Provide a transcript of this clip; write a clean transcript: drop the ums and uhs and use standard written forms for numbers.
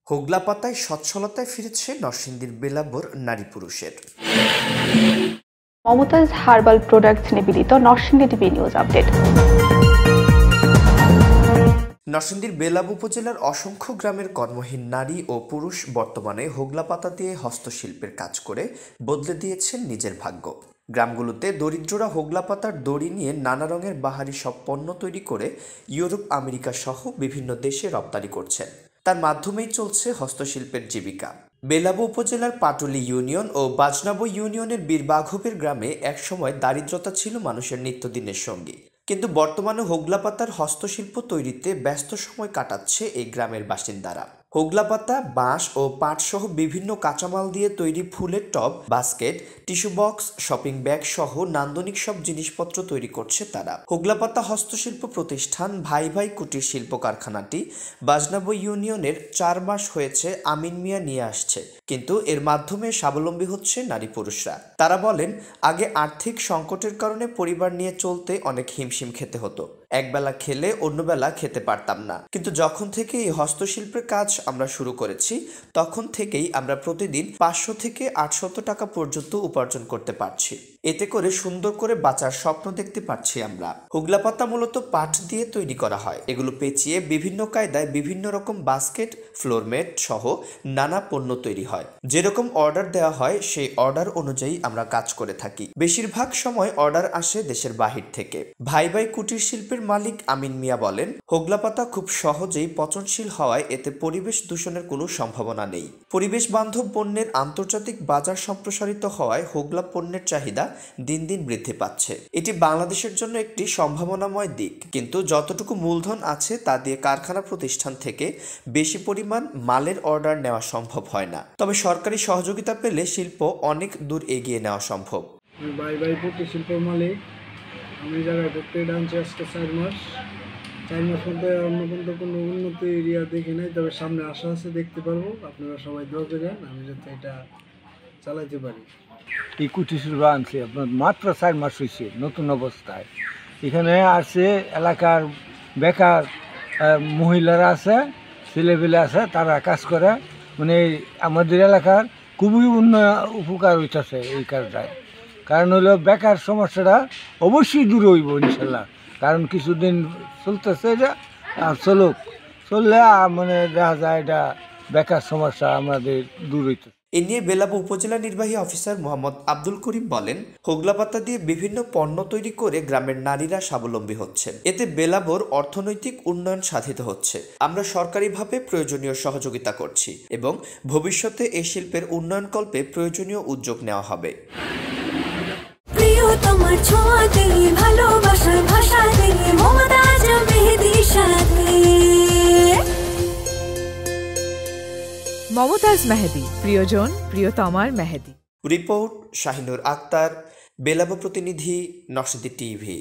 হোগলা পাতায় সচ্ছলতায় ফিরেছে নরসিংদীর বেলাবর নারী পুরুষের। মমতাজ হার্বাল প্রোডাক্টস নিবেদিত নরসিংদী টিভি নিউজ আপডেট। নরসিংদীর বেলাব উপজেলার অসংখ্য গ্রামের কর্মহীন নারী ও পুরুষ বর্তমানে হোগলা পাতা দিয়ে হস্তশিল্পের কাজ করে বদলে দিয়েছেন নিজের ভাগ্য। গ্রামগুলোতে দরিদ্ররা হোগলা পাতার দড়ি নিয়ে নানা রঙের বাহারি সব পণ্য তৈরি করে ইউরোপ, আমেরিকা সহ বিভিন্ন দেশে রপ্তানি করছেন। তার মাধ্যমেই চলছে হস্তশিল্পের জীবিকা। বেলাব উপজেলার পাটুলি ইউনিয়ন ও বাজনাবো ইউনিয়নের বীরবাঘবের গ্রামে একসময় দারিদ্রতা ছিল মানুষের নিত্যদিনের সঙ্গী, কিন্তু বর্তমানে হোগলা পাতার হস্তশিল্প তৈরিতে ব্যস্ত সময় কাটাচ্ছে এই গ্রামের বাসিন্দারা। হোগলা পাতা, বাঁশ ও পাট সহ বিভিন্ন কাঁচামাল দিয়ে তৈরি ফুলের টব, basket, tissue box, shopping bag সহ নান্দনিক সব জিনিসপত্র তৈরি করছে তারা। হোগলা পাতা হস্তশিল্প প্রতিষ্ঠান ভাই ভাই কুটির শিল্প কারখানাটি বাজনাবো ইউনিয়নের 4 মাস হয়েছে আমিন মিয়া নিয়ে আসছে, কিন্তু এর মাধ্যমে স্বাবলম্বী হচ্ছে নারী পুরুষরা। তারা বলেন, আগে আর্থিক সংকটের কারণে পরিবার নিয়ে চলতে অনেক হিমশিম খেতে হতো। একবেলা খেলে অন্যবেলা খেতে পারতাম না, কিন্তু যখন থেকে এই হস্তশিল্পের কাজ আমরা শুরু করেছি তখন থেকেই আমরা প্রতিদিন 500 থেকে 800 টাকা পর্যন্ত উপার্জন করতে পারছি। এতে করে সুন্দর করে বাঁচার স্বপ্ন দেখতে পারছি আমরা। হোগলা পাতা মূলত পাট দিয়ে তৈরি করা হয়। এগুলো পেঁচিয়ে বিভিন্ন কায়দায় বিভিন্ন রকম বাস্কেট, ফ্লোরমেট সহ নানা পণ্য তৈরি হয়। যেরকম অর্ডার দেওয়া হয় সেই অর্ডার অনুযায়ী আমরা কাজ করে থাকি। বেশিরভাগ সময় অর্ডার আসে দেশের বাহির থেকে। ভাই ভাই কুটির শিল্পের মালিক আমিন মিয়া বলেন, হোগলা পাতা খুব সহজেই পচনশীল হওয়ায় এতে পরিবেশ দূষণের কোনো সম্ভাবনা নেই। পরিবেশ বান্ধব পণ্যের আন্তর্জাতিক বাজার সম্প্রসারিত হওয়ায় হোগলা পণ্যের চাহিদা দিন দিন বৃদ্ধি পাচ্ছে। এটি বাংলাদেশের জন্য একটি সম্ভাবনাময় দিক, কিন্তু যতটুকু মূলধন আছে তা দিয়ে কারখানা প্রতিষ্ঠান থেকে বেশি পরিমাণ মালের অর্ডার নেওয়া সম্ভব হয় না। তবে সরকারি সহযোগিতা পেলে শিল্প অনেক দূর এগিয়ে নেওয়া সম্ভব। ভাই ভাই কুটির শিল্প মালিক, আমি জায়গায় করতে ডান্সে আজকে 4 মাস মধ্যে অন্য কিন্তু কোনো উন্নতি এরিয়া দেখি নাই, তবে সামনে আশা আছে, দেখতে পারবো। আপনারা সবাই দোয়া করেন আমি যাতে এটা চালাইতে পারি। এই কুটির শিল্প আনছে আপনার মাত্র 4 মাস হয়েছে নতুন অবস্থায়। এখানে আছে এলাকার বেকার মহিলারা আছে, ছেলেপেলে আছে, তারা কাজ করে। মানে আমাদের এলাকার খুবই উপকার হইতেছে এই কাজটায়। কারণ হলো বেকার সমস্যাটা অবশ্যই দূর হইব ইনশাল্লাহ। কারণ কিছুদিন চলতেছে এটা, আর চললে মানে দেখা যায় এটা বেকার সমস্যা আমাদের দূর হইতেছে। এ নিয়ে বেলাব উপজেলা নির্বাহী অফিসার মোহাম্মদ আব্দুল করিম বলেন, হোগলা পাতা দিয়ে বিভিন্ন পণ্য তৈরি করে গ্রামের নারীরা স্বাবলম্বী হচ্ছেন। এতে বেলাবর অর্থনৈতিক উন্নয়ন সাধিত হচ্ছে। আমরা সরকারিভাবে প্রয়োজনীয় সহযোগিতা করছি এবং ভবিষ্যতে এই শিল্পের উন্নয়নকল্পে প্রয়োজনীয় উদ্যোগ নেওয়া হবে। মমতাজ মেহেদি, প্রিয়জন প্রিয়তমার মেহেদি। রিপোর্ট শাহিনুর আক্তার, বেলাব প্রতিনিধি, নরসিংদী টিভি।